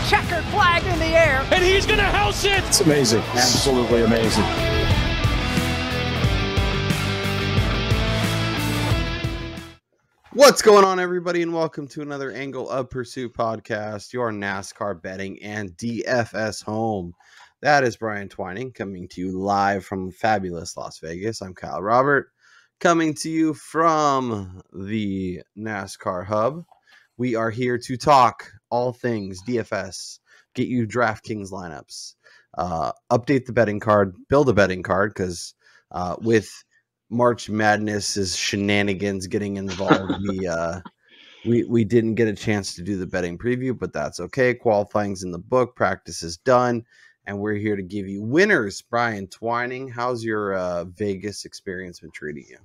checkered flag in the air. And he's going to house it. It's amazing. Absolutely amazing. What's going on, everybody, and welcome to another Angle of Pursuit podcast, your NASCAR betting and DFS home. That is Brian Twining coming to you live from fabulous Las Vegas. I'm Kyle Robert, coming to you from the NASCAR hub. We are here to talk all things DFS, get you DraftKings lineups, update the betting card, build a betting card, because with March Madness's shenanigans getting involved, we didn't get a chance to do the betting preview, but that's okay. Qualifying's in the book, practice is done, and we're here to give you winners. Brian Twining, how's your Vegas experience been treating you?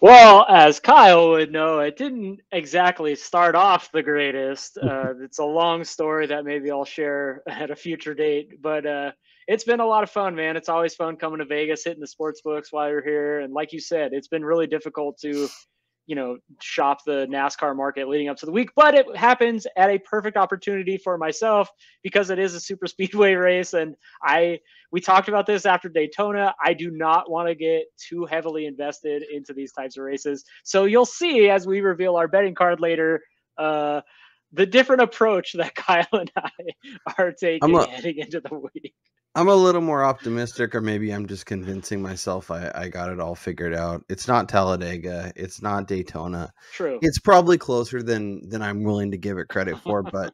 Well, as Kyle would know, it didn't exactly start off the greatest. It's a long story that maybe I'll share at a future date, but it's been a lot of fun, man. It's always fun coming to Vegas, hitting the sports books while you're here. And like you said, it's been really difficult to, shop the NASCAR market leading up to the week, but it happens at a perfect opportunity for myself because it is a super speedway race. And we talked about this after Daytona. I do not want to get too heavily invested into these types of races. So you'll see as we reveal our betting card later, the different approach that Kyle and I are taking heading into the week. I'm a little more optimistic, or maybe I'm just convincing myself I got it all figured out. It's not Talladega. It's not Daytona. True. It's probably closer than I'm willing to give it credit for. But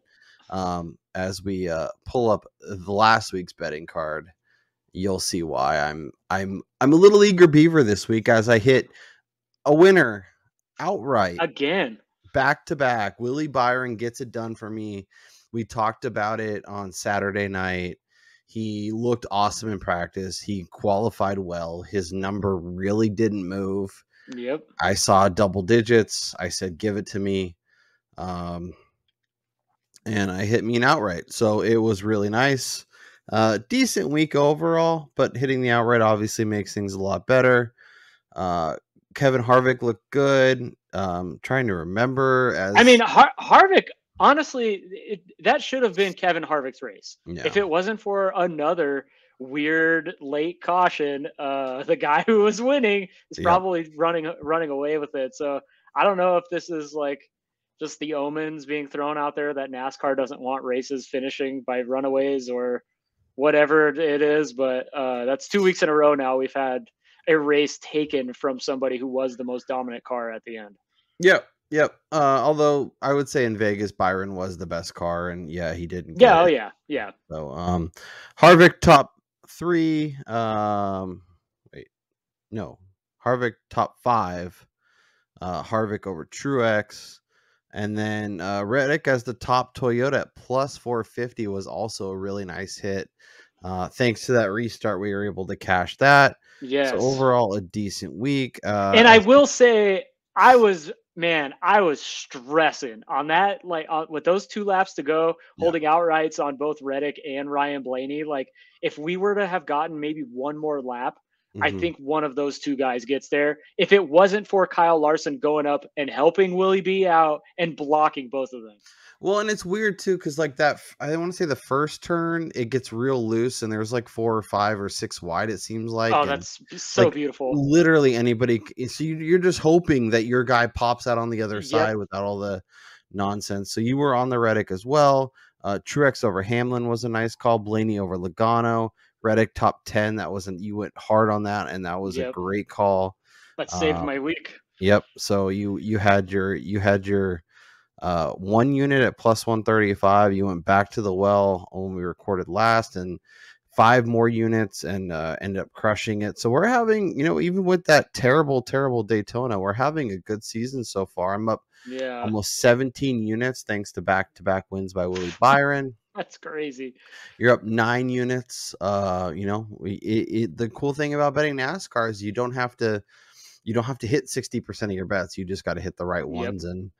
as we pull up the last week's betting card, you'll see why I'm a little eager beaver this week as I hit a winner outright again, back to back. Willie Byron gets it done for me. We talked about it on Saturday night. He looked awesome in practice. He qualified well. His number really didn't move. Yep. I saw double digits. I said, give it to me. And I hit me an outright. So it was really nice. Decent week overall, but hitting the outright obviously makes things a lot better. Kevin Harvick looked good. Trying to remember. Harvick, honestly, that should have been Kevin Harvick's race. Yeah. If it wasn't for another weird late caution, the guy who was winning is probably running away with it. So I don't know if this is like just the omens being thrown out there that NASCAR doesn't want races finishing by runaways or whatever it is. But that's 2 weeks in a row now we've had a race taken from somebody who was the most dominant car at the end. Yep. Although I would say in Vegas, Byron was the best car, and he didn't. Yeah. So, Harvick top 3. Harvick top 5. Harvick over Truex, and then Reddick as the top Toyota at plus 450 was also a really nice hit. Thanks to that restart, we were able to cash that. Yes. So overall, a decent week. And I will say, I was stressing on that, with those 2 laps to go, holding outrights on both Reddick and Ryan Blaney. Like, if we were to have gotten maybe one more lap, I think one of those 2 guys gets there. If it wasn't for Kyle Larson going up and helping Willie B out and blocking both of them. Well, and it's weird too, because like that, I want to say the first turn, it gets real loose, and there's like 4 or 5 or 6 wide, it seems like. Oh, that's so beautiful. Literally anybody. So you're just hoping that your guy pops out on the other side without all the nonsense. So you were on the Reddick as well. Truex over Hamlin was a nice call. Blaney over Logano. Reddick top 10. You went hard on that, and that was a great call. That saved my week. Yep. So you had your 1 unit at plus 135. You went back to the well when we recorded last, and 5 more units, and ended up crushing it. So we're having, even with that terrible Daytona, we're having a good season so far. I'm up almost 17 units thanks to back-to-back wins by Willie Byron. That's crazy. You're up 9 units. The cool thing about betting NASCAR is you don't have to hit 60% of your bets. You just got to hit the right ones, and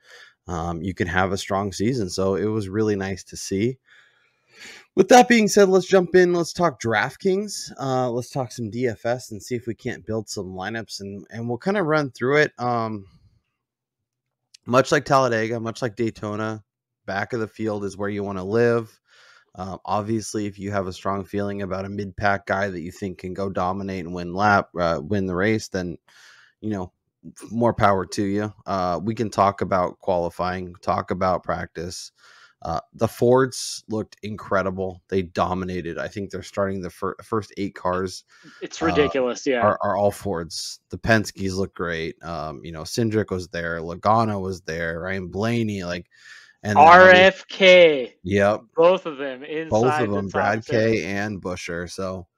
you can have a strong season. So it was really nice to see. With that being said, let's jump in. Let's talk DraftKings. Let's talk some DFS and see if we can't build some lineups, and we'll kind of run through it. Much like Talladega, much like Daytona, back of the field is where you want to live. Obviously, if you have a strong feeling about a mid-pack guy that you think can go dominate and win the race, then, more power to you. We can talk about qualifying, talk about practice. The Fords looked incredible. They dominated. I think they're starting the first 8 cars. It's ridiculous. Are all Fords. The Penske's look great. Cindric was there. Logano was there. Ryan Blaney, and RFK. Yep. Both of them inside. Both of them, the Brad K and Busher. So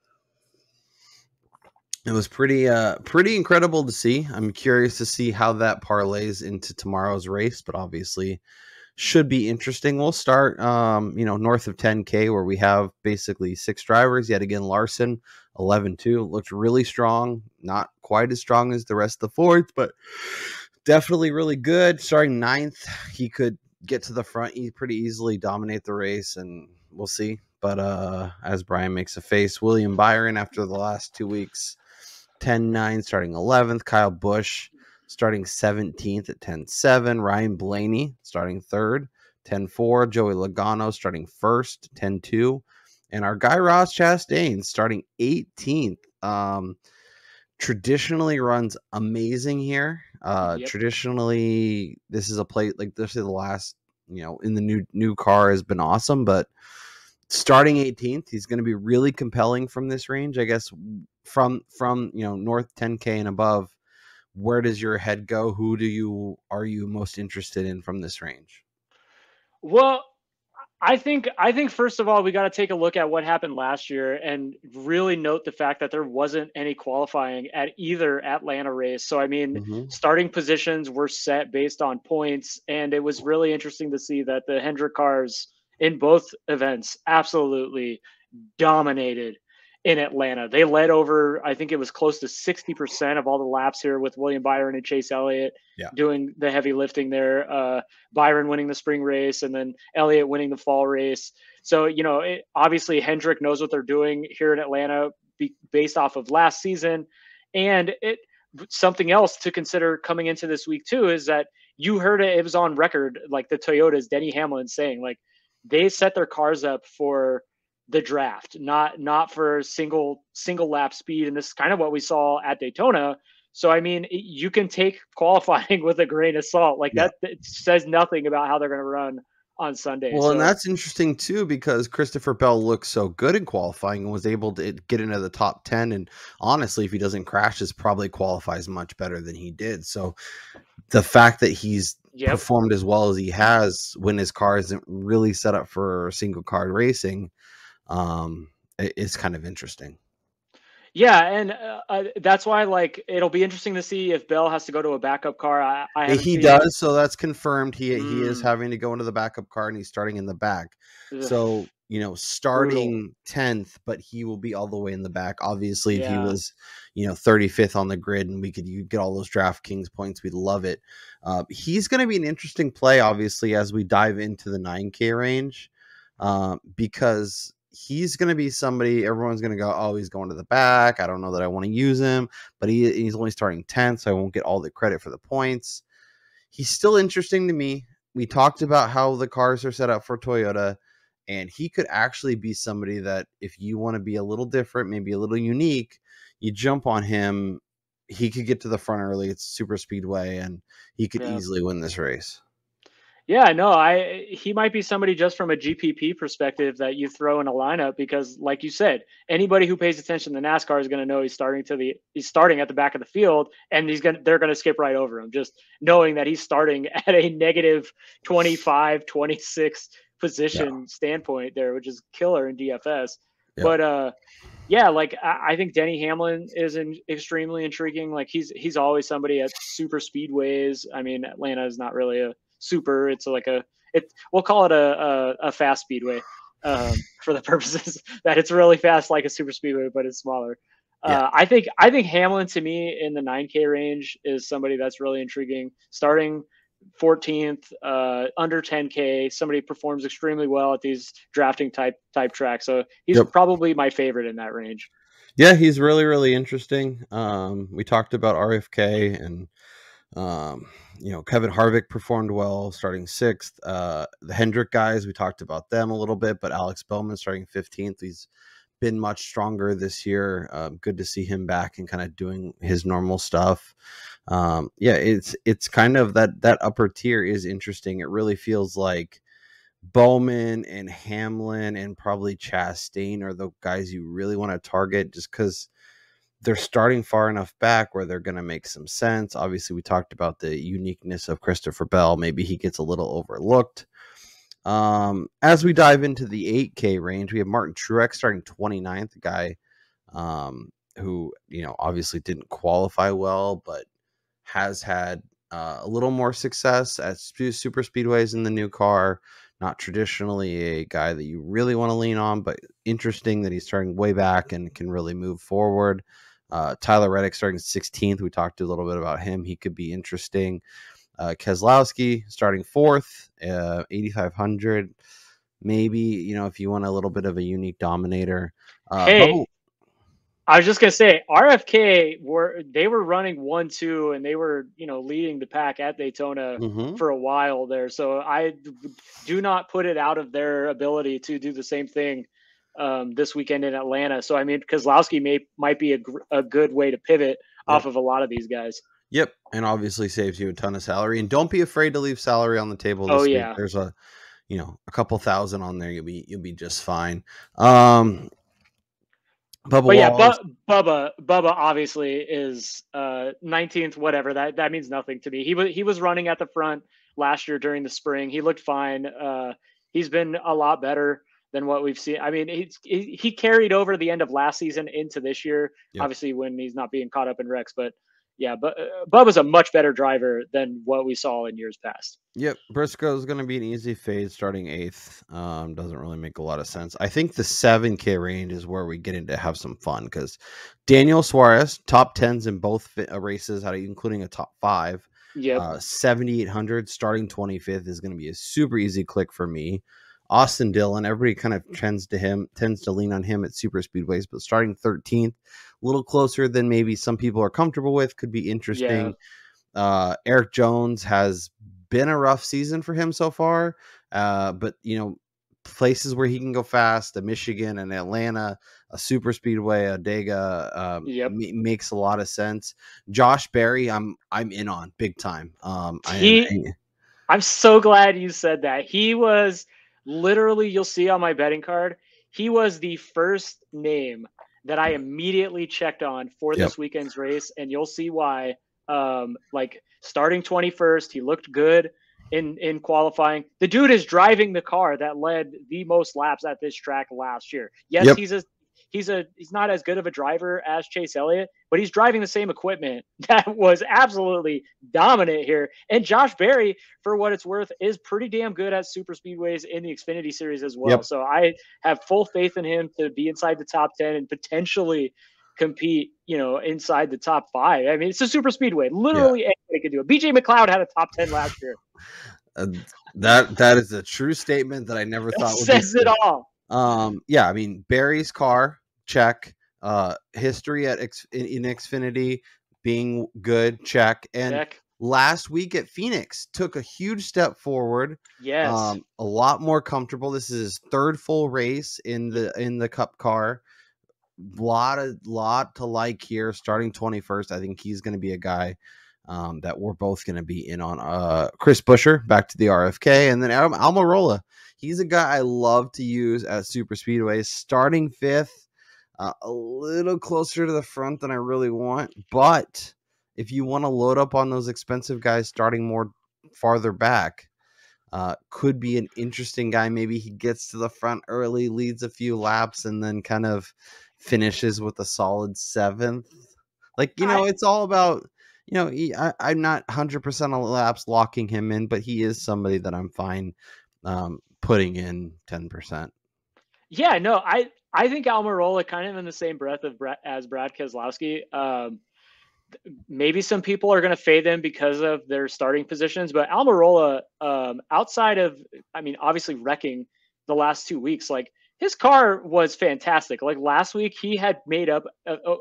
it was pretty incredible to see. I'm curious to see how that parlays into tomorrow's race, but obviously should be interesting. We'll start, north of 10K, where we have basically 6 drivers. Yet again, Larson, 11-2, looked really strong. Not quite as strong as the rest of the Fords, but definitely really good. Starting 9th, he could get to the front, he pretty easily dominate the race, and we'll see. But as Brian makes a face, William Byron after the last 2 weeks, 10-9, starting 11th. Kyle Busch starting 17th at 10-7. Ryan Blaney starting 3rd, 10-4. Joey Logano starting 1st, 10-2. And our guy Ross Chastain starting 18th. Traditionally runs amazing here. Traditionally, this is a plate like this is the last, in the new car has been awesome, but starting 18th, he's going to be really compelling from this range. I guess from north 10K and above. Where does your head go? Who are you most interested in from this range? Well, I think first of all, we got to take a look at what happened last year and really note the fact that there wasn't any qualifying at either Atlanta race. So, I mean, starting positions were set based on points, and it was really interesting to see that the Hendrick cars in both events absolutely dominated in Atlanta. They led over, I think it was close to 60% of all the laps here, with William Byron and Chase Elliott doing the heavy lifting there. Byron winning the spring race and then Elliott winning the fall race. So, obviously Hendrick knows what they're doing here in Atlanta based off of last season. And something else to consider coming into this week too, is that you heard it was on record, like the Toyotas, Denny Hamlin saying, like, they set their cars up for the draft, not for single lap speed. And this is kind of what we saw at Daytona. So, I mean, you can take qualifying with a grain of salt. That it says nothing about how they're going to run on Sunday. Well, and that's interesting too, because Christopher Bell looked so good in qualifying and was able to get into the top 10. And honestly, if he doesn't crash, this probably qualifies much better than he did. So the fact that he's performed as well as he has when his car isn't really set up for single car racing, it's kind of interesting. Yeah, and that's why, it'll be interesting to see if Bell has to go to a backup car. He does, so that's confirmed. He is having to go into the backup car, and he's starting in the back. So, starting 10th, but he will be all the way in the back. Obviously, if he was, 35th on the grid, and you get all those DraftKings points, we'd love it. He's going to be an interesting play, obviously, as we dive into the 9K range, because he's going to be somebody everyone's going to go, oh, he's going to the back. I don't know that I want to use him, but he's only starting 10th, so I won't get all the credit for the points. He's still interesting to me. We talked about how the cars are set up for Toyota, and he could actually be somebody that if you want to be a little different, maybe a little unique, you jump on him. He could get to the front early. It's super speedway, and he could easily win this race. Yeah, no, he might be somebody just from a GPP perspective that you throw in a lineup, because, like you said, anybody who pays attention to NASCAR is going to know he's starting at the back of the field, and they're going to skip right over him, just knowing that he's starting at a negative 25, 26 position standpoint there, which is killer in DFS. Yeah. But I think Denny Hamlin is extremely intriguing. He's always somebody at super speedways. I mean, Atlanta is not really a super, it's we'll call it a fast speedway for the purposes that it's really fast, like a super speedway, but it's smaller. I think Hamlin, to me, in the 9K range, is somebody that's really intriguing. Starting 14th, under 10K, somebody performs extremely well at these drafting type tracks. So he's probably my favorite in that range. Yeah, he's really, really interesting. We talked about RFK and Kevin Harvick performed well, starting 6th. The Hendrick guys, we talked about them a little bit, but Alex Bowman starting 15th. He's been much stronger this year. Good to see him back and kind of doing his normal stuff. It's kind of that upper tier is interesting. It really feels like Bowman and Hamlin and probably Chastain are the guys you really want to target, just because they're starting far enough back where they're going to make some sense. Obviously, we talked about the uniqueness of Christopher Bell. Maybe he gets a little overlooked. As we dive into the 8K range, we have Martin Truex starting 29th, a guy who, obviously didn't qualify well, but has had a little more success at super speedways in the new car. Not traditionally a guy that you really want to lean on, but interesting that he's starting way back and can really move forward. Tyler Reddick starting 16th. We talked a little bit about him. He could be interesting. Keselowski starting 4th, 8,500. Maybe, if you want a little bit of a unique dominator. Hey, I was just gonna say RFK they were running 1-2 and they were leading the pack at Daytona for a while there. So I do not put it out of their ability to do the same thing this weekend in Atlanta. So I mean, Keselowski might be a good way to pivot off of a lot of these guys. Yep, and obviously saves you a ton of salary. And don't be afraid to leave salary on the table this week. There's a couple thousand on there. You'll be just fine. Bubba obviously is 19th. Whatever that means nothing to me. He was running at the front last year during the spring. He looked fine. He's been a lot better than what we've seen. I mean, he carried over the end of last season into this year. Yep. Obviously, when he's not being caught up in wrecks, but yeah, but Bubba's a much better driver than what we saw in years past. Yep, Briscoe's going to be an easy fade starting 8th. Doesn't really make a lot of sense. I think the 7K range is where we get into have some fun, because Daniel Suarez, top 10s in both races, including a top 5. Yeah, 7,800 starting 25th is going to be a super easy click for me. Austin Dillon, everybody kind of tends to lean on him at super speedways, but starting 13th, a little closer than maybe some people are comfortable with, could be interesting. Yeah. Eric Jones has been a rough season for him so far, but places where he can go fast, Michigan and Atlanta, a super speedway, a Dega, makes a lot of sense. Josh Berry, I'm in on big time. I'm so glad you said that. He was literally, you'll see on my betting card, he was the first name that I immediately checked on for this weekend's race, and you'll see why. Starting 21st, he looked good in qualifying. The dude is driving the car that led the most laps at this track last year. Yes, he's not as good of a driver as Chase Elliott, but he's driving the same equipment that was absolutely dominant here. And Josh Berry, for what it's worth, is pretty damn good at super speedways in the Xfinity series as well. So I have full faith in him to be inside the top 10 and potentially compete, inside the top 5. I mean, it's a super speedway. Literally anybody can do it. BJ McLeod had a top 10 last year. That is a true statement that I never thought would says it all. I mean, Barry's car, check. History in Xfinity being good, check. And last week at Phoenix took a huge step forward. Yes. A lot more comfortable. This is his 3rd full race in the Cup car. Lot to like here. Starting 21st, I think he's going to be a guy that we're both going to be in on. Chris Buescher, back to the RFK, and then Almirola. He's a guy I love to use at super speedways. Starting 5th, a little closer to the front than I really want, but if you want to load up on those expensive guys starting more farther back, could be an interesting guy. Maybe he gets to the front early, leads a few laps, and then kind of finishes with a solid 7th. It's all about, I'm not 100% on laps locking him in, but he is somebody that I'm fine putting in 10%. Yeah, no, I think Almirola kind of in the same breath as Brad Keselowski. Maybe some people are going to fade them because of their starting positions, but Almirola, outside of, obviously wrecking the last 2 weeks, his car was fantastic. Like last week, he had made up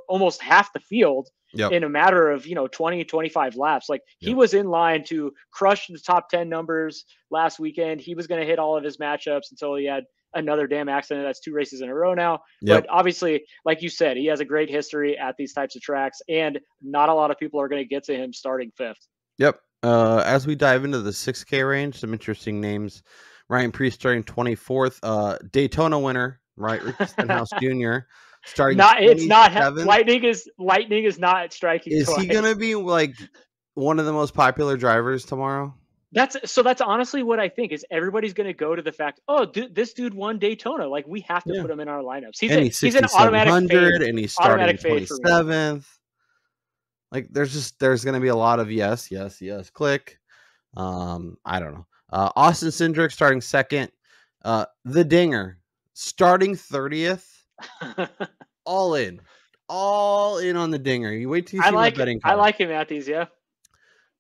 almost half the field in a matter of 20, 25 laps. Like he was in line to crush the top 10 numbers last weekend. He was going to hit all of his matchups until he had another damn accident. That's 2 races in a row now. But obviously, like you said, he has a great history at these types of tracks, and not a lot of people are going to get to him starting 5th. Yep. As we dive into the 6K range, some interesting names. Ryan Preece starting 24th. Daytona winner, right? Ricky Stenhouse Jr. starting. It's not Lightning is not striking. Is he gonna be like one of the most popular drivers tomorrow? That's honestly what I think is everybody's going to go to the fact, this dude won Daytona. Like we have to put him in our lineups. He's an automatic fade, and he's starting 27th. Like there's going to be a lot of yes, click. I don't know. Austin Cindric starting 2nd. The Dinger starting 30th. all in on the Dinger. You wait till you see my betting card. I like him at these, yeah.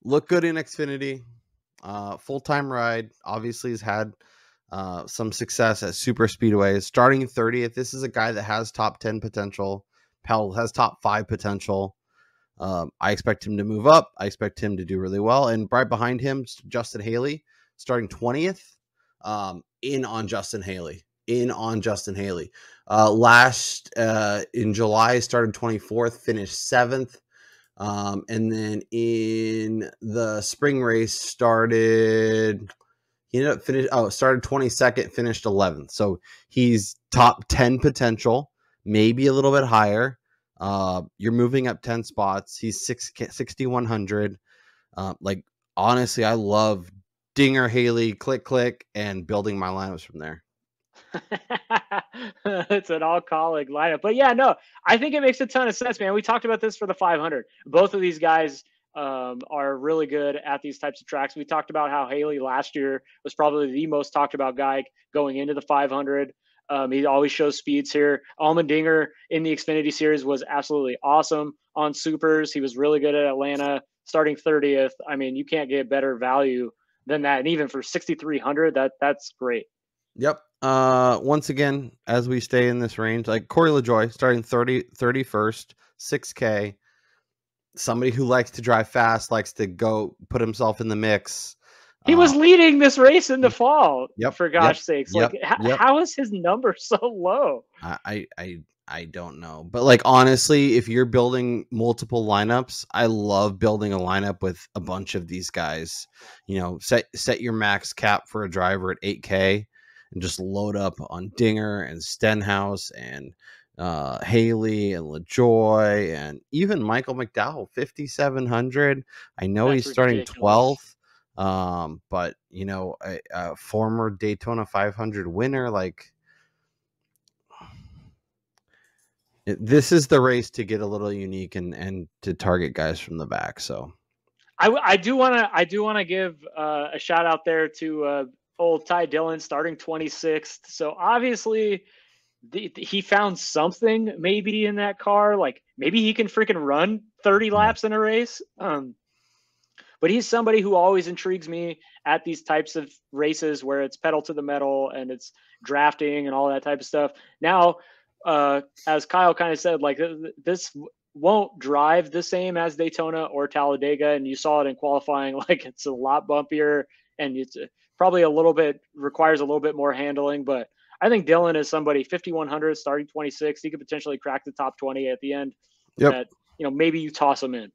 Look good in Xfinity. Full-time ride. Obviously has had some success at super speedways. Starting 30th. This is a guy that has top 10 potential. Pell has top 5 potential. I expect him to move up. I expect him to do really well. And right behind him, Justin Haley, starting 20th. In on Justin Haley. Last in July, started 24th, finished 7th. And then in the spring race, started 22nd, finished 11th. So he's top 10 potential, maybe a little bit higher. You're moving up 10 spots. He's 6,100. Like honestly, I love Dinger, Haley, click, and building my lineups from there. It's an all-colleague lineup. But yeah, no, I think it makes a ton of sense, man. We talked about this for the 500. Both of these guys are really good at these types of tracks. We talked about how Haley last year was probably the most talked about guy going into the 500. He always shows speeds here. Allmendinger in the Xfinity Series was absolutely awesome on supers. He was really good at Atlanta, starting 30th. I mean, you can't get better value than that. And even for 6,300, that's great. Yep. Once again, as we stay in this range, like Corey LaJoie starting 31st, 6K. Somebody who likes to drive fast, likes to go put himself in the mix. He was leading this race in the fall. For gosh sakes. Like how is his number so low? I don't know. But like honestly, if you're building multiple lineups, I love building a lineup with a bunch of these guys. Set your max cap for a driver at 8K and just load up on Dinger and Stenhouse and Haley and LaJoie and even Michael McDowell, 5,700. I know he's starting ridiculous. 12th. But a former Daytona 500 winner, like this is the race to get a little unique and to target guys from the back. So I do want to give a shout out there to old Ty Dillon starting 26th. So obviously he found something maybe in that car. Like maybe he can freaking run 30 laps in a race. But he's somebody who always intrigues me at these types of races where it's pedal to the metal and it's drafting and all that type of stuff. Now, as Kyle kind of said, like this won't drive the same as Daytona or Talladega. And you saw it in qualifying, like it's a lot bumpier and it's probably requires a little bit more handling. But I think Dillon is somebody 5,100 starting 26. He could potentially crack the top 20 at the end. That, maybe you toss him in.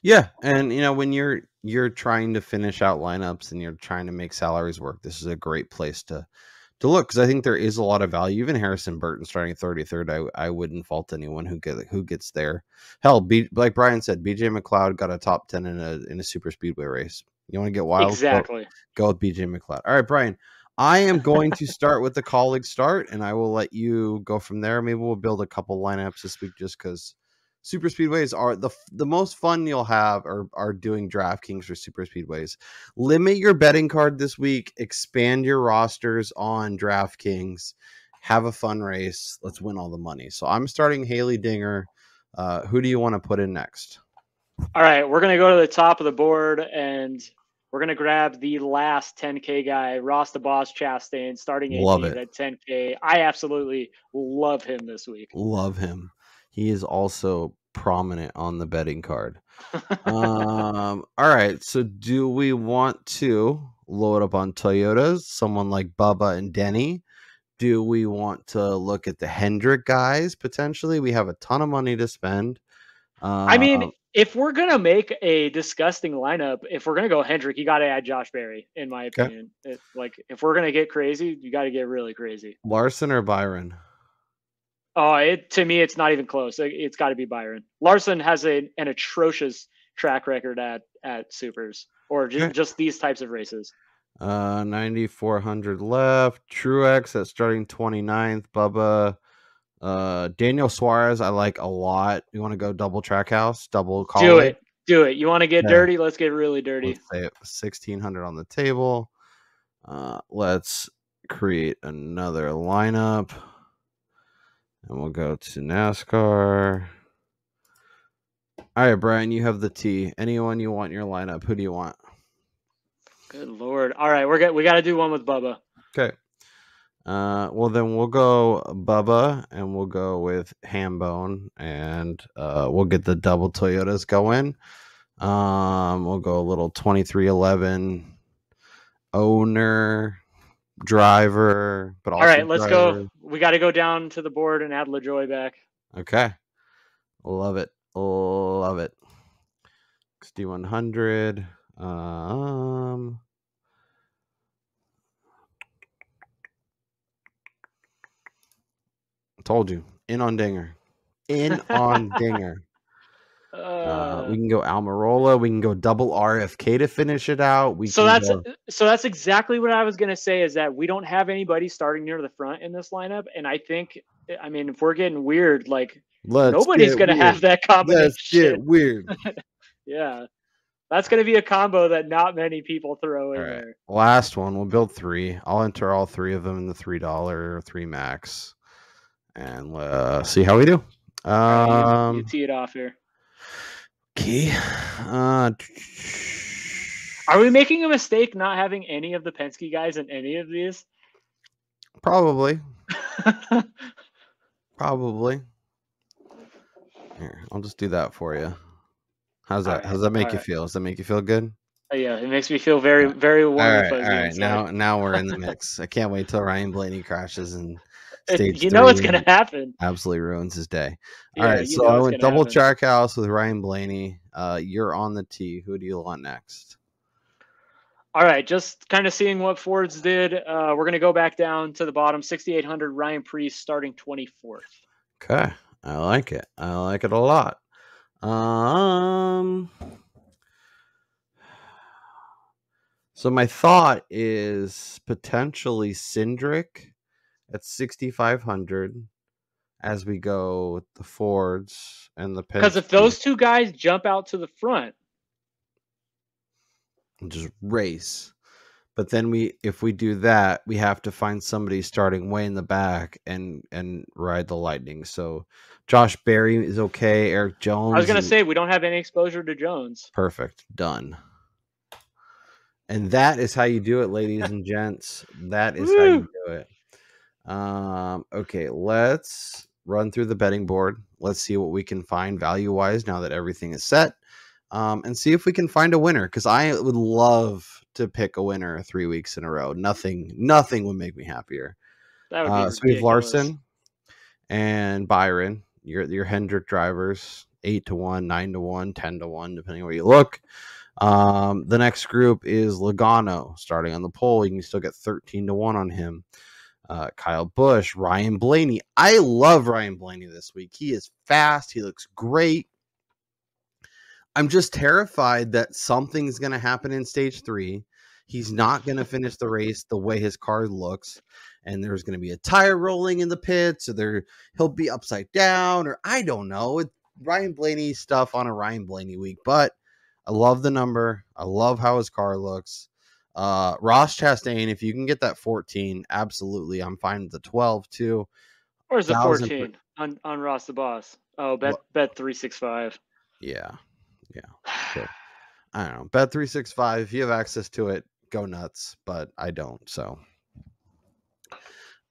Yeah. And when you're trying to finish out lineups and you're trying to make salaries work, this is a great place to look, because I think there is a lot of value. Even Harrison Burton starting 33rd, I wouldn't fault anyone who gets there. Hell, like Brian said, BJ McLeod got a top 10 in a super speedway race. You want to get wild? Exactly. Go with BJ McLeod. All right, Brian. I am going to start with the colleague start, and I will let you go from there. Maybe we'll build a couple lineups this week, just because super speedways are the most fun you'll have are doing DraftKings for super speedways. Limit your betting card this week. Expand your rosters on DraftKings. Have a fun race. Let's win all the money. So I'm starting Haley Dinger. Who do you want to put in next? All right, we're going to go to the top of the board, and We're going to grab the last 10K guy, Ross the Boss Chastain, starting Love 18th it. at 10K. I absolutely love him this week. Love him. He is also prominent on the betting card. All right. So do we want to load up on Toyotas, someone like Bubba and Denny? Do we want to look at the Hendrick guys potentially? We have a ton of money to spend. I mean, if we're going to make a disgusting lineup, if we're going to go Hendrick, you got to add Josh Berry, in my opinion. If we're going to get crazy, you got to get really crazy. Larson or Byron? Oh, to me, it's not even close. It's got to be Byron. Larson has an atrocious track record at Supers or just these types of races. 9,400 left. Truex at starting 29th. Bubba. Daniel Suarez, I like a lot. You want to go double track house, double call? Do it. You want to get dirty? Let's get really dirty. Let's say 1,600 on the table. Let's create another lineup. And we'll go to NASCAR. All right, Brian, you have the T. Anyone you want in your lineup? Who do you want? Good Lord. All right, we got to do one with Bubba. Okay. Well, then we'll go Bubba, and we'll go with Hambone, and we'll get the double Toyotas going. We'll go a little 2311 owner, driver, but also all right, let's driver. go. We got to go down to the board and add LaJoy back. Okay. Love it. Love it. XD100. Told you. In on Dinger. In on Dinger. We can go Almirola. We can go double RFK to finish it out. So that's exactly what I was gonna say. Is that we don't have anybody starting near the front in this lineup, and I mean, if we're getting weird, like nobody's gonna have that combination. Let's get weird. Yeah, that's gonna be a combo that not many people throw in there. Last one. We'll build 3. I'll enter all 3 of them in the $3 3 max, and see how we do. You tee it off here. Okay. Are we making a mistake not having any of the Penske guys in any of these? Probably. Probably. Here, I'll just do that for you. How's that? How does that make you feel? Does that make you feel good? Yeah, it makes me feel very, very warm and fuzzy. All right. Now we're in the mix. I can't wait till Ryan Blaney crashes and stage you know it's gonna happen. Absolutely ruins his day. All right, so I went double track house with Ryan Blaney. You're on the tee. Who do you want next? All right, just kind of seeing what Fords did. We're gonna go back down to the bottom. 6,800 Ryan Preece starting 24th. Okay, I like it. I like it a lot. So my thought is potentially Cindric at 6,500 as we go with the Fords and the Penske. Because if those two guys jump out to the front, just race. But then if we do that, we have to find somebody starting way in the back and ride the Lightning. So Josh Berry is okay. Eric Jones. I was gonna say we don't have any exposure to Jones. Perfect. Done. And that is how you do it, ladies and gents. That is how you do it. Okay, let's run through the betting board. Let's see what we can find value-wise now that everything is set. And see if we can find a winner, because I would love to pick a winner 3 weeks in a row. Nothing would make me happier. That would be ridiculous. So we have Larson and Byron. Your Hendrick drivers, 8-1, 9-1, 10-1, depending on where you look. The next group is Logano starting on the pole. You can still get 13-1 on him. Kyle Busch, Ryan Blaney. I love Ryan Blaney this week. He is fast. He looks great. I'm just terrified that something's going to happen in stage 3. He's not going to finish the race the way his car looks. And there's going to be a tire rolling in the pits, or he'll be upside down, or I don't know. It's Ryan Blaney stuff on a Ryan Blaney week. But I love the number. I love how his car looks. Ross Chastain, if you can get that 14, absolutely. I'm fine with the 12 too. Where's the 14 on Ross the Boss? Oh, bet 365. Yeah. Okay. I don't know. Bet365. If you have access to it, go nuts. But I don't. So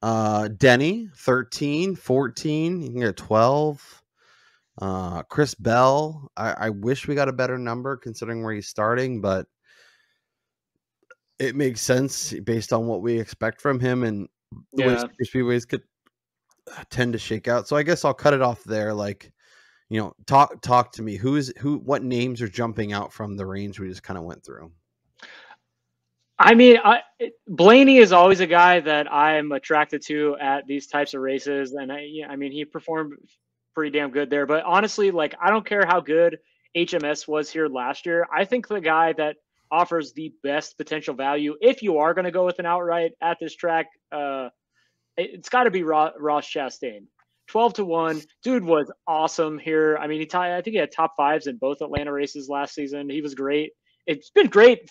Denny 13, 14. You can get 12. Chris Bell. I wish we got a better number considering where he's starting, but it makes sense based on what we expect from him and the way super speedways could tend to shake out. So I guess I'll cut it off there. Like, talk to me. What names are jumping out from the range we just kind of went through? I mean, Blaney is always a guy that I'm attracted to at these types of races, and I mean, he performed pretty damn good there. But honestly, like, I don't care how good HMS was here last year. I think the guy that offers the best potential value, if you are going to go with an outright at this track, it's got to be Ross Chastain. 12-1, dude was awesome here. I mean, I think he had top fives in both Atlanta races last season. He was great. It's been great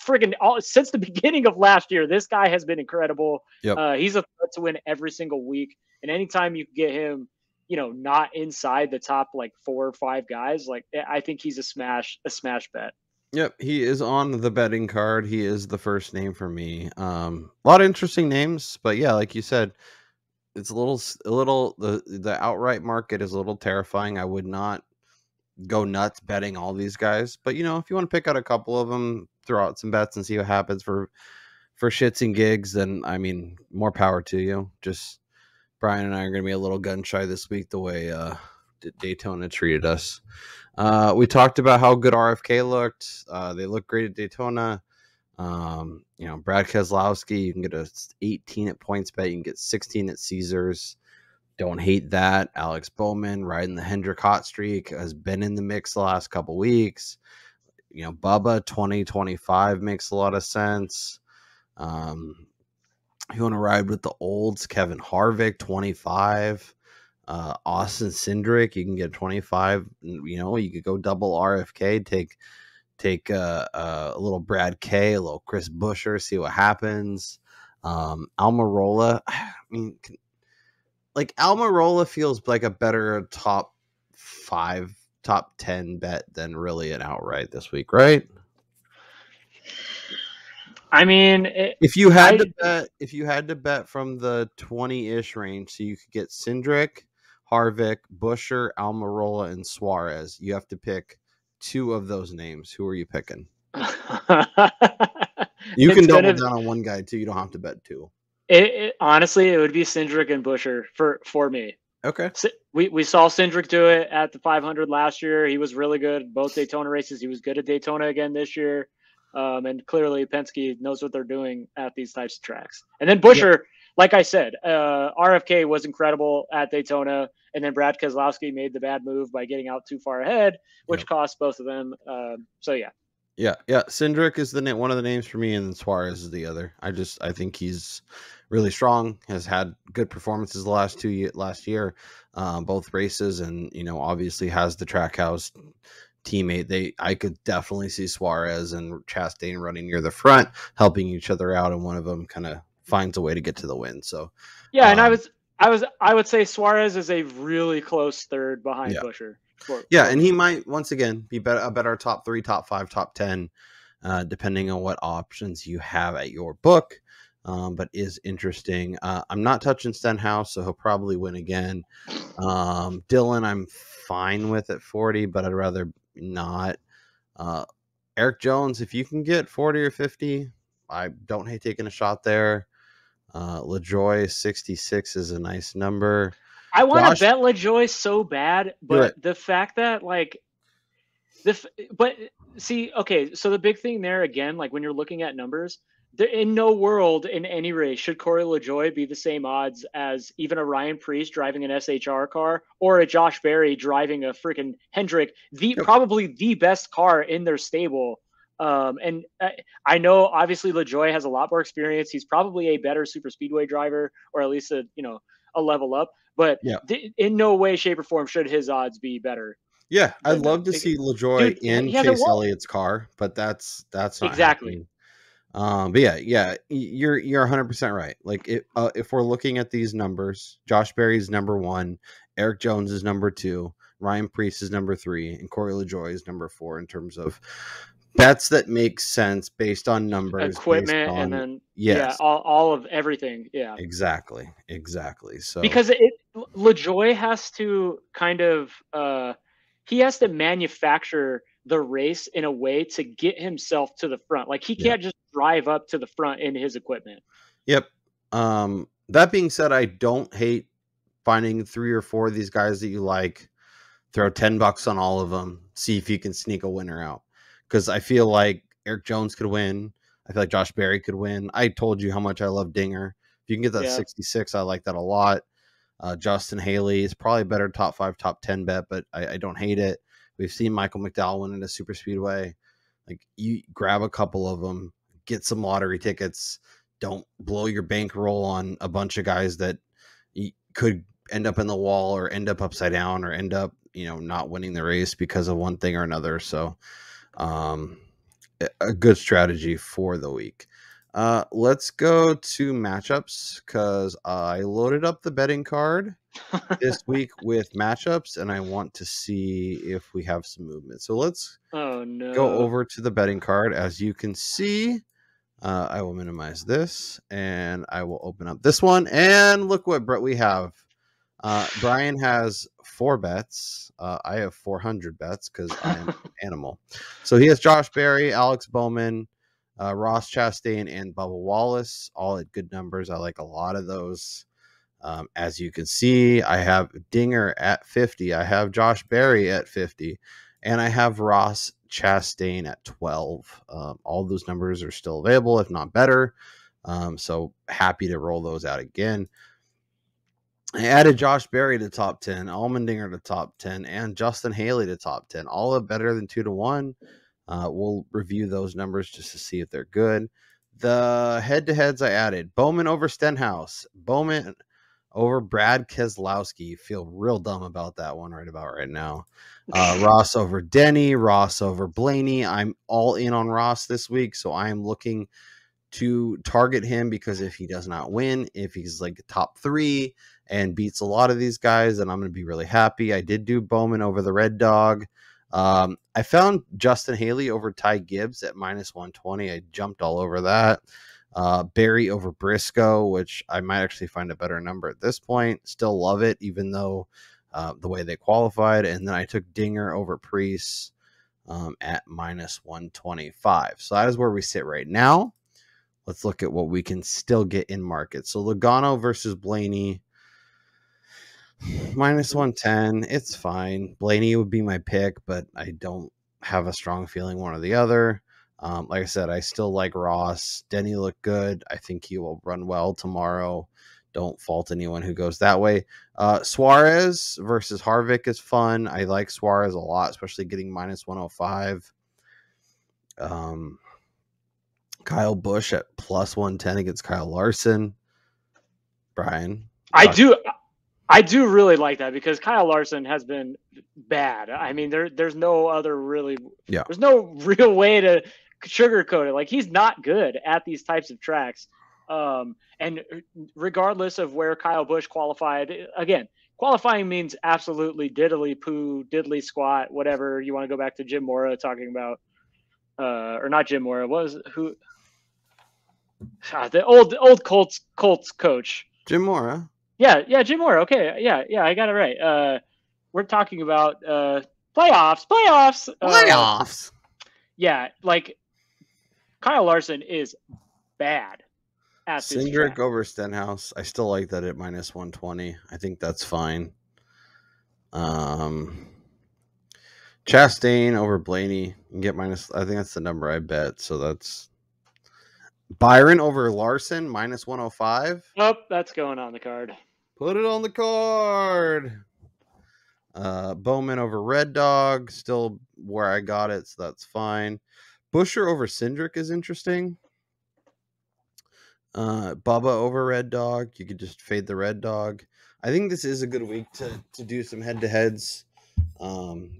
since the beginning of last year. This guy has been incredible. Yep. He's a threat to win every single week. And anytime you get him, not inside the top like 4 or 5 guys, like, I think he's a smash bet. Yep, he is on the betting card. He is the first name for me. A lot of interesting names, but yeah, like you said, it's a little the outright market is a little terrifying. I would not go nuts betting all these guys, but if you want to pick out a couple of them, throw out some bets and see what happens for shits and gigs, then I mean, more power to you. Just Brian and I are going to be a little gun shy this week the way Daytona treated us. We talked about how good RFK looked. They look great at Daytona. Brad Keselowski, you can get a 18 at PointsBet. You can get 16 at Caesars. Don't hate that. Alex Bowman riding the Hendrick hot streak, has been in the mix the last couple weeks. Bubba 2025 makes a lot of sense. You want to ride with the olds, Kevin Harvick 25. Austin Cindric, you can get 25. You could go double RFK, take a little Brad K, a little Chris Buescher, see what happens. Almirola, I mean, like, Almirola feels like a better top 5, top 10 bet than really an outright this week, right? I mean, if you had to bet from the 20-ish range, so you could get Cindric, Harvick, Buescher, Almirola, and Suarez, you have to pick 2 of those names. Who are you picking? You can double down on one guy too. You don't have to bet 2. Honestly, it would be Cindric and Buescher for me. Okay. We saw Cindric do it at the 500 last year. He was really good both Daytona races. He was good at Daytona again this year. And clearly Penske knows what they're doing at these types of tracks. And then Buescher, like I said, RFK was incredible at Daytona, and then Brad Keselowski made the bad move by getting out too far ahead, which cost both of them. So yeah. Yeah. Cindric is one of the names for me, and then Suarez is the other. I think he's really strong, has had good performances the last year, both races, and obviously has the Trackhouse teammate. I could definitely see Suarez and Chastain running near the front, helping each other out, and one of them kind of finds a way to get to the win. So yeah, and I would say Suarez is a really close third behind Buescher. And he might once again be a better top 3, top 5, top 10, depending on what options you have at your book. But is interesting. I'm not touching Stenhouse, so he'll probably win again. Dylan, I'm fine with at 40, but I'd rather not. Eric Jones, if you can get 40 or 50, I don't hate taking a shot there. LaJoy 66 is a nice number. I want to bet LaJoy so bad, but the fact that so the big thing there again, like when you're looking at numbers, in no world in any race should Corey LaJoy be the same odds as even a Ryan Preece driving an SHR car or a Josh Berry driving a freaking Hendrick, probably the best car in their stable. And I know obviously LaJoy has a lot more experience. He's probably a better super speedway driver, or at least a level up, but in no way, shape or form should his odds be better. Yeah. I'd love to see LaJoy in Chase Elliott's car, but that's not exactly happening. But yeah, you're 100% right. Like if we're looking at these numbers, Josh Berry's number 1, Eric Jones is number 2, Ryan Preece is number 3, and Corey LaJoy is number 4 in terms of bets that make sense based on numbers, based Equipment, and on then yes, all of everything. Yeah, exactly. So because LaJoy has to kind of he has to manufacture the race in a way to get himself to the front. Like he yeah. can't just drive up to the front in his equipment. Yep. That being said, I don't hate finding 3 or 4 of these guys that you like, throw $10 on all of them, see if you can sneak a winner out. Because I feel like Eric Jones could win. I feel like Josh Berry could win. I told you how much I love Dinger. If you can get that 66, I like that a lot. Justin Haley is probably a better top 5, top 10 bet, but I don't hate it. We've seen Michael McDowell win in a super speedway. Like, you grab a couple of them, get some lottery tickets. Don't blow your bankroll on a bunch of guys that could end up in the wall or end up upside down or end up, not winning the race because of one thing or another. So, a good strategy for the week. Let's go to matchups because I loaded up the betting card this week with matchups, and I want to see if we have some movement. So let's go over to the betting card. As you can see, I will minimize this, and I will open up this one. And look what we have. Brian has 4 bets. I have 400 bets because I'm an animal. So he has Josh Berry, Alex Bowman, Ross Chastain, and Bubba Wallace, all at good numbers. I like a lot of those. As you can see, I have Dinger at 50. I have Josh Berry at 50. And I have Ross Chastain at 12. All those numbers are still available, if not better. So happy to roll those out again. I added Josh Berry to top 10, Allmendinger to top 10, and Justin Haley to top 10. All are better than 2-1. We'll review those numbers just to see if they're good. The head-to-heads I added: Bowman over Stenhouse, Bowman over Brad Keselowski. Feel real dumb about that one right now. Ross over Denny, Ross over Blaney. I'm all in on Ross this week, so I am looking to target him because if he does not win, if he's like top 3 and beats a lot of these guys, then I'm going to be really happy. I did do Bowman over the Red Dog. I found Justin Haley over Ty Gibbs at -120. I jumped all over that. Berry over Briscoe, which I might actually find a better number at this point. Still love it, even though the way they qualified. And then I took Dinger over Priest at -125. So that is where we sit right now. Let's look at what we can still get in market. So Logano versus Blaney, -110. It's fine. Blaney would be my pick, but I don't have a strong feeling one or the other. Like I said, I still like Ross. Denny looked good. I think he will run well tomorrow. Don't fault anyone who goes that way. Suarez versus Harvick is fun. I like Suarez a lot, especially getting -105. Kyle Busch at +110 against Kyle Larson. Brian, I do really like that because Kyle Larson has been bad. I mean, there's no other there's no real way to sugarcoat it. Like, he's not good at these types of tracks. And regardless of where Kyle Busch qualified, again, qualifying means absolutely diddly poo, diddly squat, whatever you want to go back to Jim Mora talking about, or not Jim Mora, the old Colts coach. Jim Mora. Yeah, Jim Mora. Okay, yeah, I got it right. We're talking about playoffs. Yeah, like Kyle Larson is bad at this Cindric track. over Stenhouse. I still like that at -120. I think that's fine. Chastain over Blaney. You can get minus. I think that's the number I bet. So that's Byron over Larson -105. Oh, that's going on the card. Put it on the card. Bowman over Red Dog. Still where I got it, so that's fine. Buescher over Cindric is interesting. Bubba over Red Dog. You could just fade the Red Dog. I think this is a good week to do some head-to-heads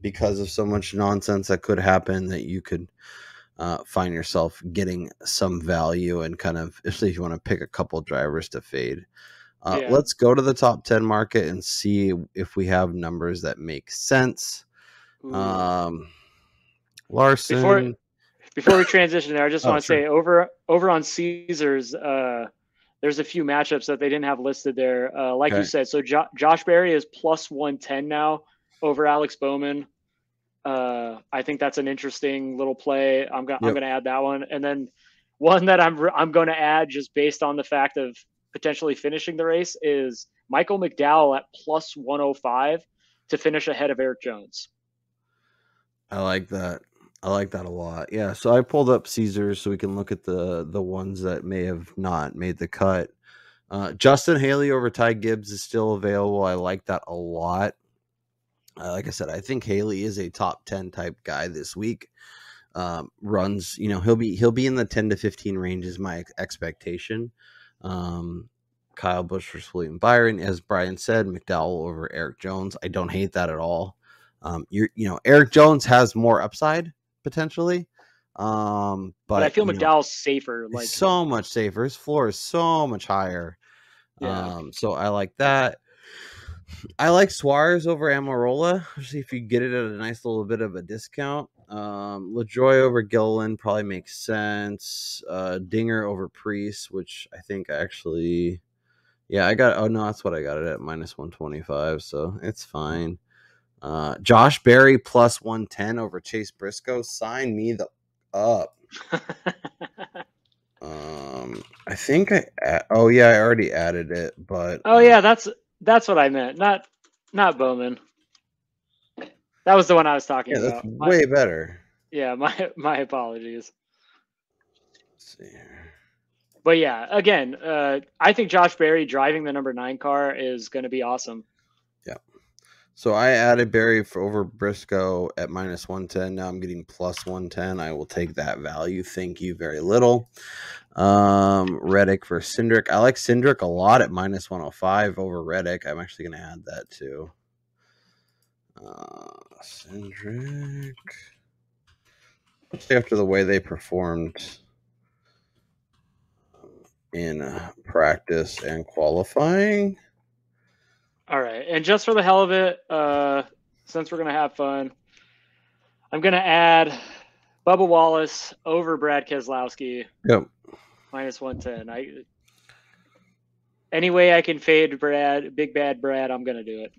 because of so much nonsense that could happen that you could find yourself getting some value and kind of, especially if you want to pick a couple drivers to fade. Let's go to the top 10 market and see if we have numbers that make sense. Larson. Before we transition there, I just want to sure. say over on Caesars, there's a few matchups that they didn't have listed there. Like you said, so Josh Berry is plus 110 now over Alex Bowman. I think that's an interesting little play. I'm gonna add that one, and then one that I'm going to add just based on the fact of potentially finishing the race is Michael McDowell at plus 105 to finish ahead of Eric Jones. I like that. I like that a lot. Yeah. So I pulled up Caesars so we can look at the ones that may have not made the cut. Justin Haley over Ty Gibbs is still available. I like that a lot. Like I said, I think Haley is a top 10 type guy this week. Runs, he'll be in the 10 to 15 range is my expectation. Kyle Busch versus William Byron, as Brian said, McDowell over Eric Jones. I don't hate that at all. Eric Jones has more upside potentially. But I feel McDowell's safer. Like so much safer. His floor is so much higher. Yeah. So I like that. I like Suarez over Amarola. See if you get it at a nice little bit of a discount. LaJoy over Gilliland probably makes sense. Dinger over Priest, which I think actually, I got. Oh no, that's what I got it at minus 125. So it's fine. Josh Berry plus 110 over Chase Briscoe. Sign me the up. I think I already added it, but that's what I meant. Not Bowman. That was the one I was talking about. That's way better. Yeah, my apologies. Let's see here. But yeah, again, I think Josh Berry driving the number 9 car is going to be awesome. Yeah. So I added Berry over Briscoe at minus 110. Now I'm getting plus 110. I will take that value. Thank you very little. Reddick for Cindric. I like Cindric a lot at minus 105 over Reddick. I'm actually going to add that too. Cindric. After the way they performed in practice and qualifying. All right. And just for the hell of it, since we're going to have fun, I'm going to add Bubba Wallace over Brad Keselowski. Yep. Minus 110. Any way I can fade Brad, big bad Brad, I'm going to do it.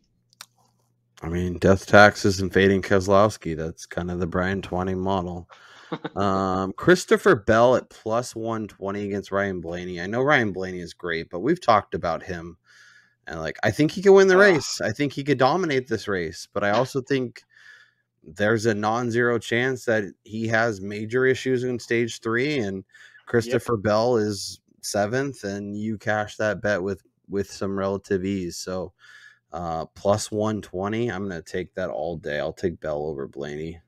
I mean, death taxes and fading Keselowski. That's kind of the Brian Twining model. Christopher Bell at plus 120 against Ryan Blaney. I know Ryan Blaney is great, but we've talked about him. And I think he could win the race. I think he could dominate this race. But I also think there's a non-zero chance that he has major issues in stage 3. And Christopher Bell is 7th. And you cash that bet with some relative ease. So plus 120, I'm going to take that all day. I'll take Bell over Blaney.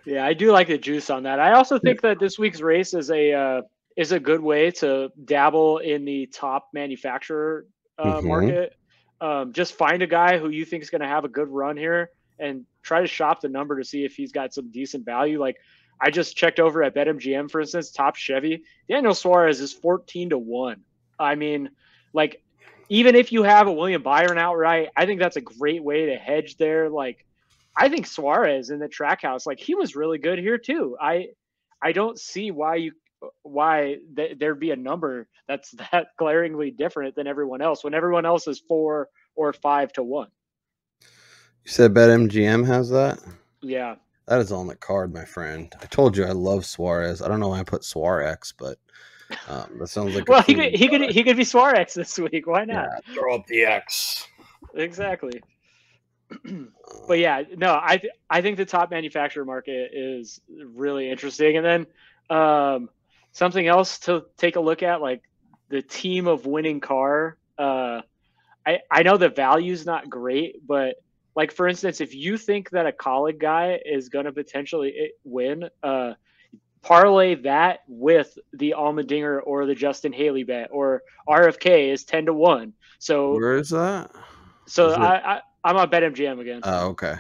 Yeah, I do like the juice on that. I also think that this week's race is a good way to dabble in the top manufacturer market. Just find a guy who you think is going to have a good run here and try to shop the number to see if he's got some decent value. Like I just checked over at BetMGM, for instance, top Chevy. Daniel Suarez is 14-1. I mean, even if you have a William Byron outright, I think that's a great way to hedge there. I think Suarez in the Trackhouse, he was really good here too. I don't see why there'd be a number that's that glaringly different than everyone else when everyone else is 4 or 5-1. You said BetMGM has that? Yeah. That is on the card, my friend. I told you I love Suarez. I don't know why I put Suarez, but that sounds like well, he could be Suarez this week. Why not? Yeah, throw up the X. Exactly. But yeah, no, I think the top manufacturer market is really interesting. And then something else to take a look at, the team of winning car. I know the value's not great, but for instance, if you think that a Colleague guy is going to potentially win, parlay that with the Allmendinger or the Justin Haley bet, or RFK is 10-1. So where is that? So I'm on BetMGM again. Oh, okay.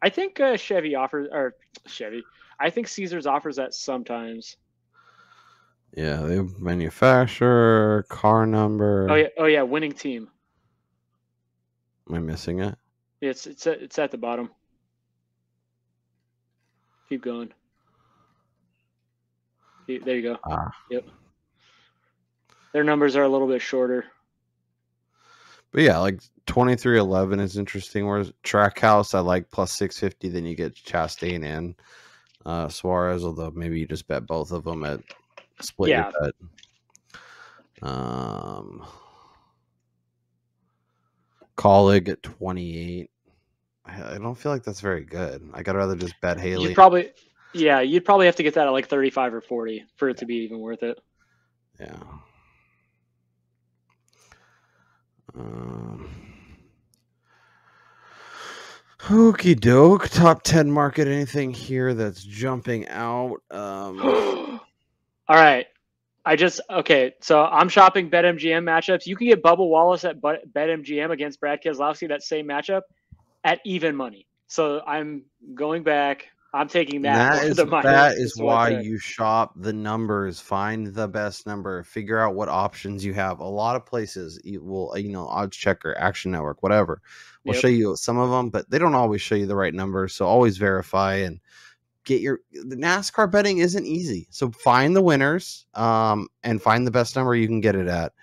I think Chevy. I think Caesars offers that sometimes. Yeah, they have manufacturer, car number. Oh yeah, winning team. Am I missing it? It's at the bottom. Keep going. There you go. Yep. Their numbers are a little bit shorter. But yeah, like 23-11 is interesting. Whereas Trackhouse, I like plus 650. Then you get Chastain and Suarez, although maybe you just bet both of them at split your bet. Colleague at 28. I don't feel like that's very good. I'd rather just bet Haley. You'd probably have to get that at like 35 or 40 for it to be even worth it. Yeah. Okie doke. Top 10 market. Anything here that's jumping out? All right. So I'm shopping BetMGM matchups. You can get Bubba Wallace at BetMGM against Brad Keselowski, that same matchup, at even money. So I'm going back. I'm taking that. That is why you shop the numbers. Find the best number. Figure out what options you have. A lot of places will, Odds Checker, Action Network, whatever, will show you some of them, but they don't always show you the right number. So always verify and the NASCAR betting isn't easy. So find the winners, and find the best number you can get it at,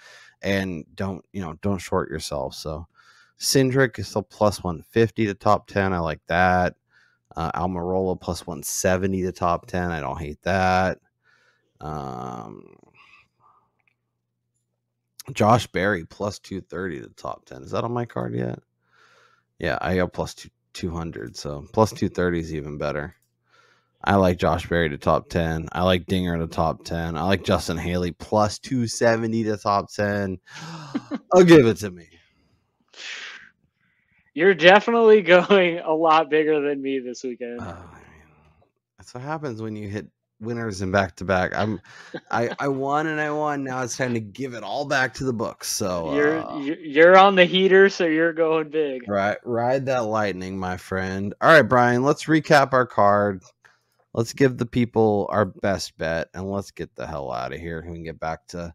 and don't short yourself. So Cindric is still plus 150 to top 10. I like that. Almirola plus 170 to top 10. I don't hate that. Josh Berry plus 230 to top 10. Is that on my card yet? Yeah, I got plus 200. So plus 230 is even better. I like Josh Berry to top 10. I like Dinger to top 10. I like Justin Haley plus 270 to top 10. I'll give it to me. You're definitely going a lot bigger than me this weekend. That's what happens when you hit winners in back-to-back. I won and I won. Now it's time to give it all back to the books. So you're on the heater, so you're going big. Right, ride that lightning, my friend. All right, Brian, let's recap our card. Let's give the people our best bet, and let's get the hell out of here. We can get back to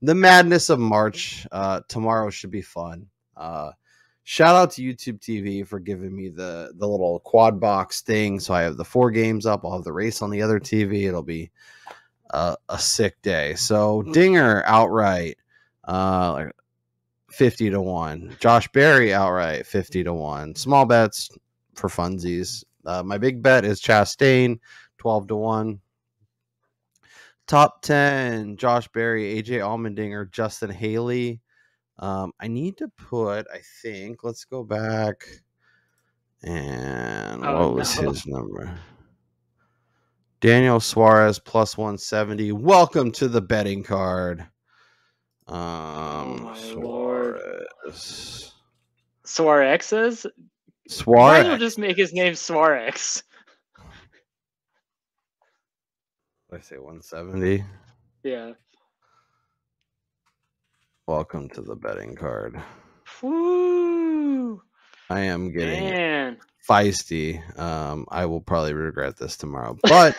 the madness of March. Tomorrow should be fun. Shout out to YouTube TV for giving me the little quad box thing. So I have the 4 games up. I'll have the race on the other TV. It'll be a sick day. So Dinger outright, 50 to 1. Josh Berry outright, 50 to 1. Small bets for funsies. My big bet is Chastain, 12 to 1. Top 10, Josh Berry, AJ Allmendinger, Justin Haley. I need to put, I think, let's go back. And what was his number? Daniel Suarez plus 170. Welcome to the betting card. Suarez. Suarez? Suarez. Why will just make his name Suarez? Did I say 170? Yeah. Welcome to the betting card. Woo! I am getting feisty. I will probably regret this tomorrow, but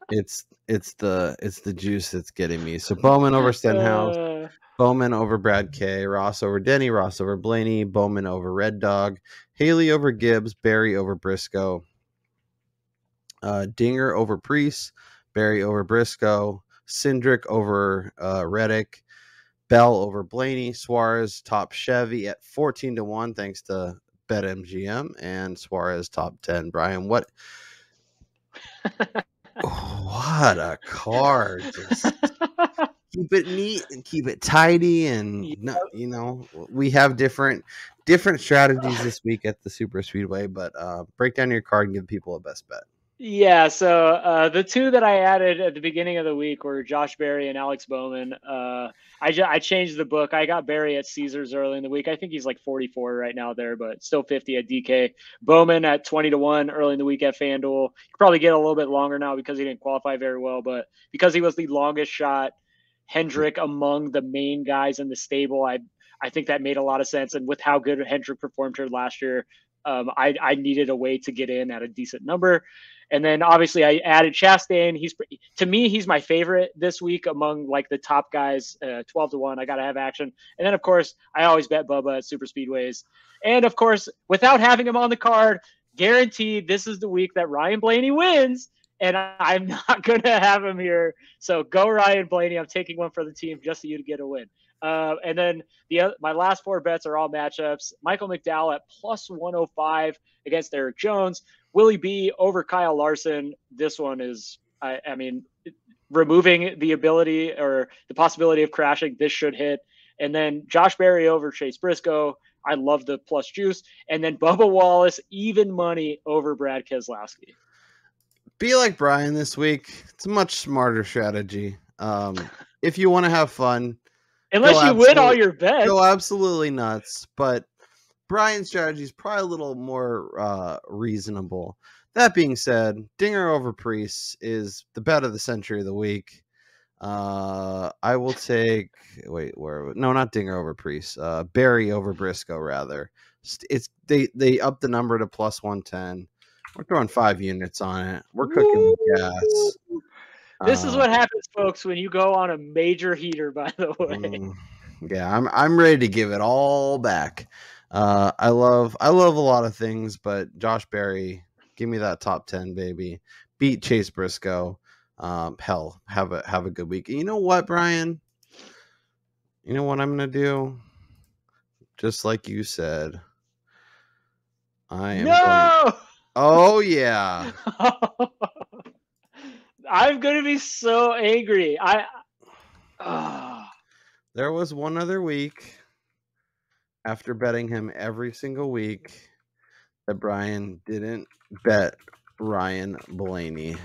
it's the juice that's getting me. So Bowman over Stenhouse, Bowman over Brad K, Ross over Denny, Ross over Blaney, Bowman over Red Dog, Haley over Gibbs, Barry over Briscoe, Dinger over Priest, Barry over Briscoe, Cindric over Reddick, Bell over Blaney, Suarez top Chevy at 14 to 1 thanks to BetMGM, and Suarez top 10. Brian, what a card. Just keep it neat and keep it tidy, and we have different strategies this week at the Super Speedway, but break down your card and give people a best bet. Yeah, so the 2 that I added at the beginning of the week were Josh Berry and Alex Bowman. I changed the book. I got Berry at Caesars early in the week. I think he's like 44 right now there, but still 50 at DK. Bowman at 20 to 1 early in the week at FanDuel. You could probably get a little bit longer now because he didn't qualify very well, but because he was the longest shot Hendrick among the main guys in the stable, I think that made a lot of sense. And with how good Hendrick performed here last year, I needed a way to get in at a decent number. And then obviously I added Chastain. He's my favorite this week among like the top guys, 12 to 1. I got to have action. And then of course I always bet Bubba at super speedways. And of course, without having him on the card, guaranteed this is the week that Ryan Blaney wins, and I'm not going to have him here. So go Ryan Blaney. I'm taking one for the team just so you to get a win. And then my last 4 bets are all matchups. Michael McDowell at plus 105 against Eric Jones. Willie B over Kyle Larson. This one is, I mean, removing the ability or the possibility of crashing, this should hit. And then Josh Berry over Chase Briscoe. I love the plus juice. And then Bubba Wallace, even money over Brad Keselowski. Be like Brian this week. It's a much smarter strategy. If you want to have fun, unless you win all your bets, go absolutely nuts. But Brian's strategy is probably a little more reasonable. That being said, Dinger over Priest is the bet of the century of the week. I will take not Dinger over Priest. Barry over Briscoe rather. It's they up the number to plus 110. We're throwing 5 units on it. We're cooking with gas. This is what happens, folks, when you go on a major heater. By the way, yeah, I'm ready to give it all back. I love a lot of things, but Josh Berry, give me that top 10, baby. Beat Chase Briscoe. Hell, have a good week. And you know what, Brian? You know what I'm gonna do? Just like you said, I am. No. Oh yeah. I'm gonna be so angry. There was one other week after betting him every single week that Brian didn't bet Ryan Blaney.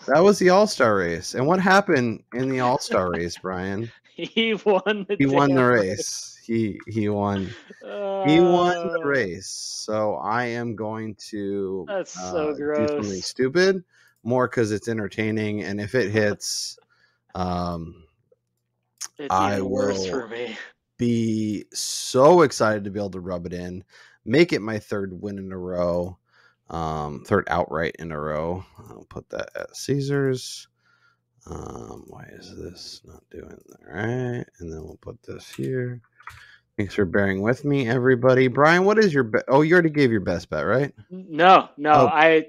That was the All-Star race. And what happened in the All-Star race, Brian? He won the race. He won. He won the race. So I am going to that's so gross. Do something stupid, more because it's entertaining, and if it hits, it's even worse for me. Be so excited to be able to rub it in, make it my 3rd win in a row, 3rd outright in a row. I'll put that at Caesars. Why is this not doing that right? And then we'll put this here. Thanks for bearing with me, everybody. Brian, what is your bet? Oh, you already gave your best bet, right? No. Oh.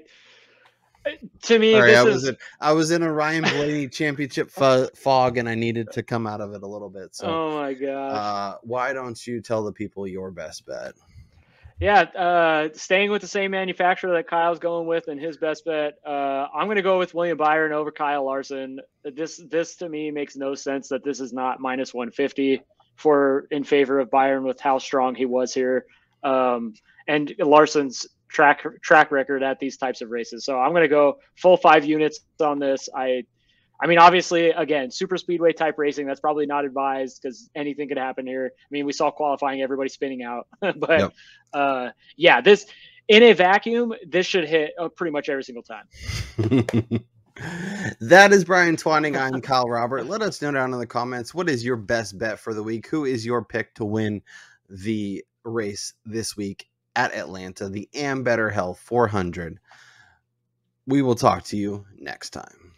To me, sorry, this I was in a Ryan Blaney championship fog, and I needed to come out of it a little bit. So, oh my gosh! Why don't you tell the people your best bet? Yeah, staying with the same manufacturer that Kyle's going with and his best bet. I'm going to go with William Byron over Kyle Larson. This to me makes no sense that this is not minus 150 in favor of Byron with how strong he was here, and Larson's track record at these types of races. So I'm going to go full 5 units on this. I mean, obviously, again, super speedway type racing, that's probably not advised because anything could happen here. I mean, we saw qualifying, everybody spinning out. But, yeah, this in a vacuum, this should hit pretty much every single time. That is Brian Twining. I'm Kyle Robert. Let us know down in the comments, what is your best bet for the week? Who is your pick to win the race this week at Atlanta, the Ambetter Hell 400? We will talk to you next time.